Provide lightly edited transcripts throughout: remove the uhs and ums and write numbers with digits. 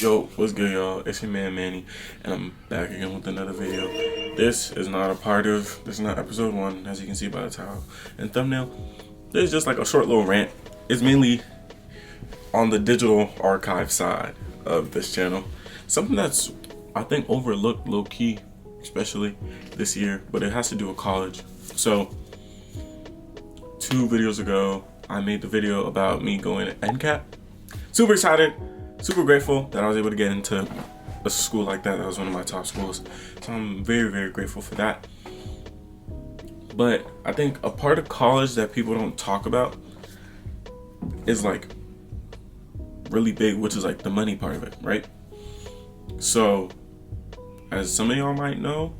Yo, what's good, y'all? It's your man Manny, and I'm back again with another video. This is not episode 1, as you can see by the title and thumbnail. This is just like a short little rant. It's mainly on the digital archive side of this channel. Something that's, I think, overlooked low-key, especially this year, but it has to do with college. So, 2 videos ago, I made the video about me going to NCAT. Super excited. Super grateful that I was able to get into a school like that. That was one of my top schools. So I'm very, very grateful for that. But I think a part of college that people don't talk about is like really big, which is like the money part of it, right? So as some of y'all might know,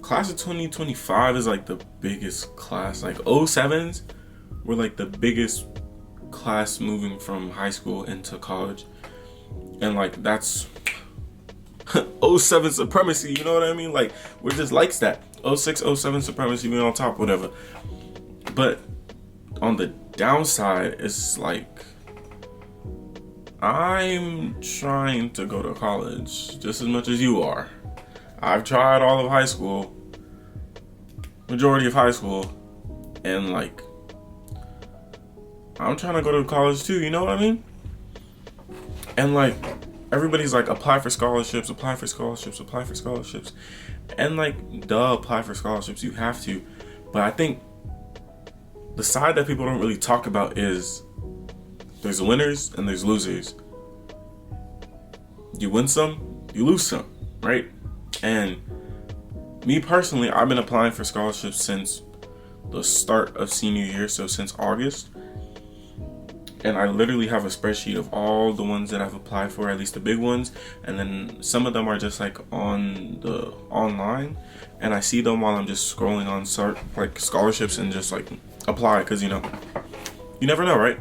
class of 2025 is like the biggest class. Like 07s were like the biggest class moving from high school into college. And like that's 07 supremacy, you know what I mean? Like we're just likes that 06, 07 supremacy, we on top, whatever. But on the downside, it's like I'm trying to go to college just as much as you are. I've tried all of high school, majority of high school, and like I'm trying to go to college too, you know what I mean? And like everybody's like apply for scholarships, apply for scholarships, apply for scholarships. And like duh, apply for scholarships, you have to. But I think the side that people don't really talk about is there's winners and there's losers. You win some, you lose some, right? And me personally, I've been applying for scholarships since the start of senior year, so since August. And I literally have a spreadsheet of all the ones that I've applied for, at least the big ones. And then some of them are just like on the online, and I see them while I'm just scrolling on like scholarships and just like apply, because you know, you never know, right?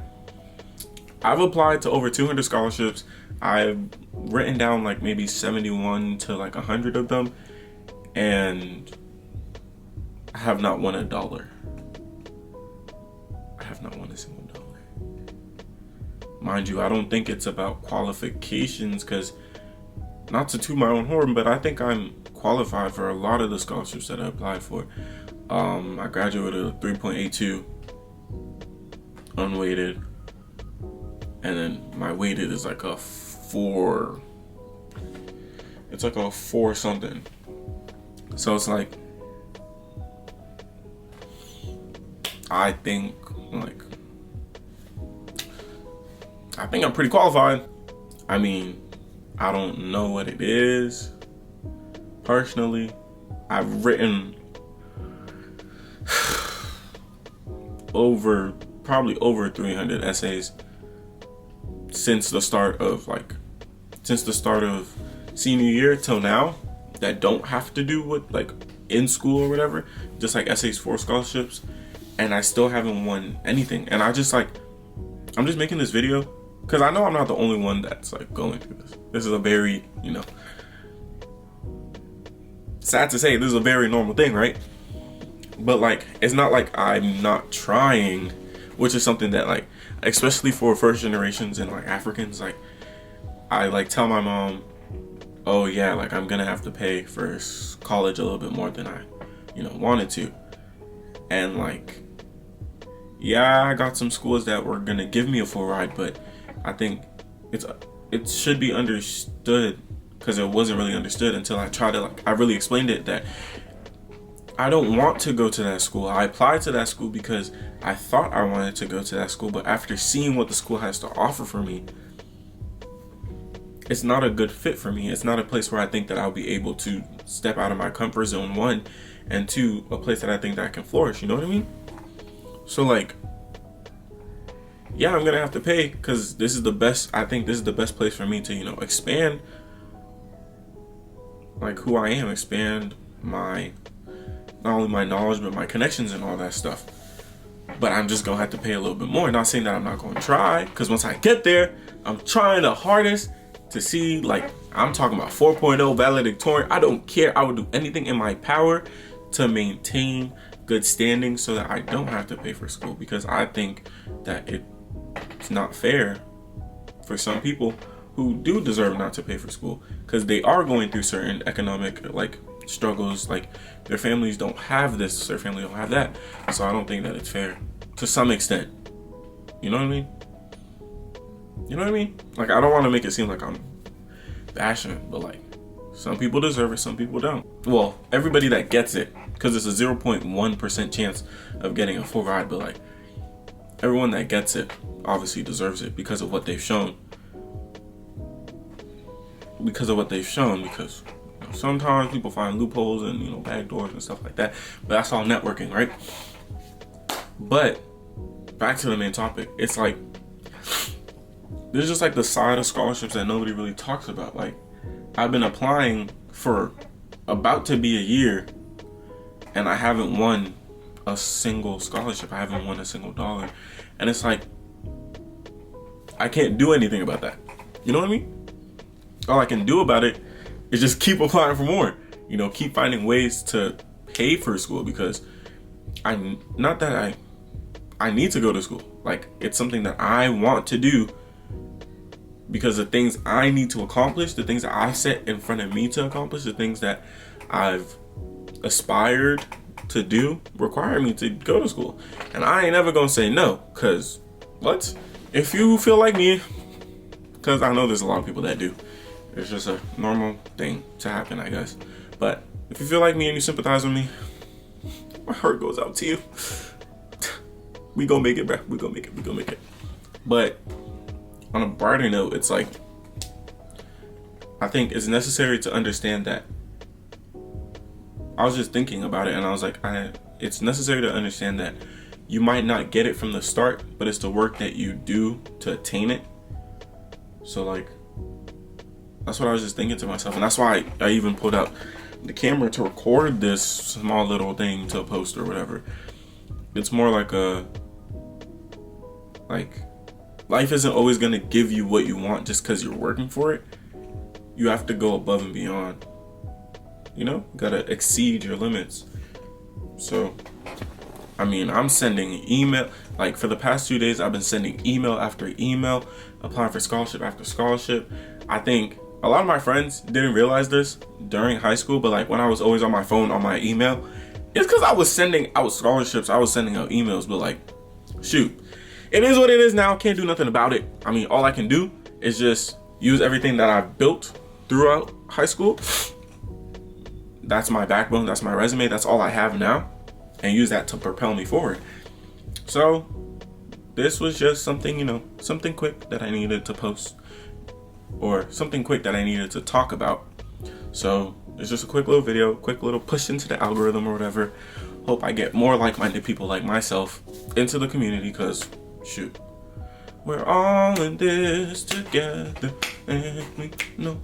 I've applied to over 200 scholarships. I've written down like maybe 71 to like 100 of them, and I have not won $1. I have not won a single dollar. Mind you, I don't think it's about qualifications, because not to toot my own horn, but I think I'm qualified for a lot of the scholarships that I applied for. I graduated with a 3.82 unweighted, and then my weighted is like a 4. It's like a 4 something. So it's like, I think I'm pretty qualified. I mean, I don't know what it is. Personally, I've written probably over 300 essays since the start of senior year till now, that don't have to do with like in school or whatever, just like essays for scholarships, and I still haven't won anything. And I'm just making this video because I know I'm not the only one that's like going through this. This is a very, you know, sad to say, this is a very normal thing, right? But like, it's not like I'm not trying, which is something that like, especially for first generations and like Africans, like I like tell my mom, oh yeah, like I'm gonna have to pay for college a little bit more than I, you know, wanted to. And like, yeah, I got some schools that were gonna give me a full ride, but I think it should be understood, because it wasn't really understood until I tried to I really explained it, that I don't want to go to that school. I applied to that school because I thought I wanted to go to that school, but after seeing what the school has to offer for me, it's not a good fit for me. It's not a place where I think that I'll be able to step out of my comfort zone, 1, and 2, a place that I think that I can flourish, you know what I mean? So like, yeah, I'm gonna have to pay, because this is the best, I think this is the best place for me to, you know, expand like who I am, expand my, not only my knowledge, but my connections and all that stuff. But I'm just gonna have to pay a little bit more. Not saying that I'm not gonna try, because once I get there, I'm trying the hardest to see, like, I'm talking about 4.0 valedictorian. I don't care. I would do anything in my power to maintain good standing so that I don't have to pay for school, because I think that it's not fair for some people who who do deserve not to pay for school, because they are going through certain economic like struggles, like their families don't have this, their family don't have that. So I don't think that it's fair to some extent. You know what I mean? You know what I mean? Like, I don't want to make it seem like I'm bashing it, but like, some people deserve it, some people don't. Well, everybody that gets it, because it's a 0.1% chance of getting a full ride, but like, everyone that gets it obviously deserves it because of what they've shown. Because sometimes people find loopholes and, you know, back doors and stuff like that, but that's all networking, right? But back to the main topic, it's like, there's just like the side of scholarships that nobody really talks about. Like, I've been applying for about to be a year and I haven't won a single scholarship. I haven't won a single dollar. And it's like, I can't do anything about that. You know what I mean? All I can do about it is just keep applying for more. You know, keep finding ways to pay for school, because I need to go to school. Like, it's something that I want to do, because the things I need to accomplish, the things that I set in front of me to accomplish, the things that I've aspired to do require me to go to school. And I ain't ever gonna say no, because what? If you feel like me, because I know there's a lot of people that do. It's just a normal thing to happen, I guess. But if you feel like me and you sympathize with me, my heart goes out to you. We gonna make it, bro. We gonna make it. But on a brighter note, it's like, I think it's necessary to understand that. I was just thinking about it and I was like, it's necessary to understand that you might not get it from the start, but it's the work that you do to attain it. So like, that's what I was just thinking to myself. And that's why I even pulled out the camera to record this small little thing to post or whatever. It's more like life isn't always going to give you what you want just because you're working for it. You have to go above and beyond. You know, gotta exceed your limits. So, I mean, I'm sending email. Like, for the past 2 days, I've been sending email after email, applying for scholarship after scholarship. I think a lot of my friends didn't realize this during high school, but like, when I was always on my phone, on my email, it's because I was sending out scholarships, I was sending out emails, but like, shoot. It is what it is now. Can't do nothing about it. I mean, all I can do is just use everything that I've built throughout high school. That's my backbone. That's my resume. That's all I have now. And use that to propel me forward. So this was just something, you know, something quick that I needed to post, or something quick that I needed to talk about. So it's just a quick little video, quick little push into the algorithm or whatever. Hope I get more like-minded people like myself into the community, because shoot, we're all in this together, and we know.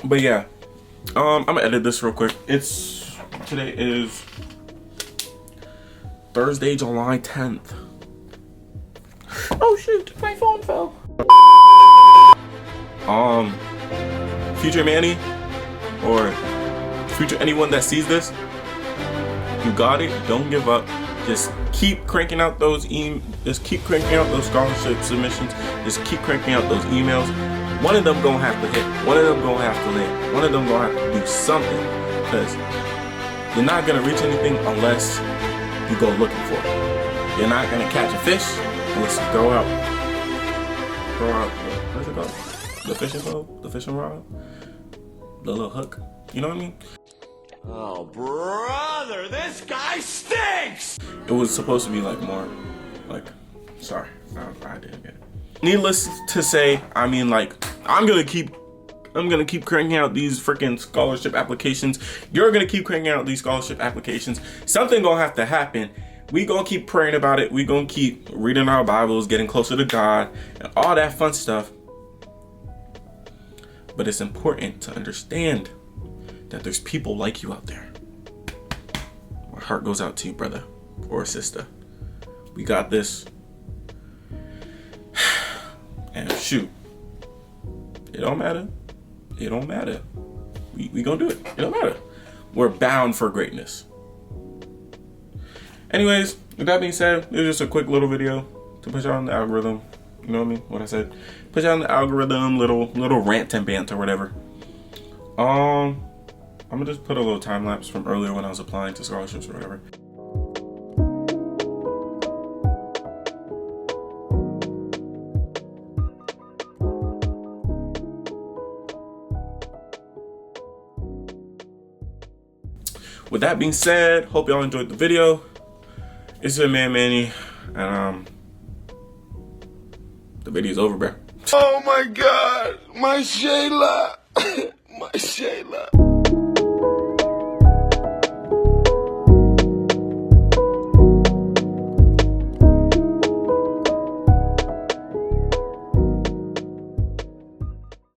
But yeah, I'm gonna edit this real quick. Today is Thursday, July 10th. Oh shoot, my phone fell. Future Manny, or future anyone that sees this, you got it. Don't give up. Just keep cranking out those scholarship submissions. Just keep cranking out those emails. One of them gonna have to hit. One of them gonna have to land. One of them gonna have to do something, because you're not gonna reach anything unless you go looking for it. You're not gonna catch a fish unless you throw out. What's it called? The fishing pole, the fishing rod, the little hook. You know what I mean? Oh, brother, this guy stinks! It was supposed to be like more, like, sorry, I didn't get it. Needless to say, I mean, like, I'm gonna keep cranking out these freaking scholarship applications. You're gonna keep cranking out these scholarship applications. Something gonna have to happen. We gonna keep praying about it. We gonna keep reading our Bibles, getting closer to God, and all that fun stuff. But it's important to understand that there's people like you out there. My heart goes out to you, brother or sister. We got this. And shoot, it don't matter. It don't matter. We gonna do it. It don't matter. We're bound for greatness. Anyways, with that being said, it was just a quick little video to push out on the algorithm. You know what I mean? What I said. Put you on the algorithm, little rant and bant or whatever. I'm gonna just put a little time lapse from earlier when I was applying to scholarships or whatever. With that being said, hope y'all enjoyed the video. It's your man Manny, and the video's over, bro. Oh my God, my Shayla, my Shayla.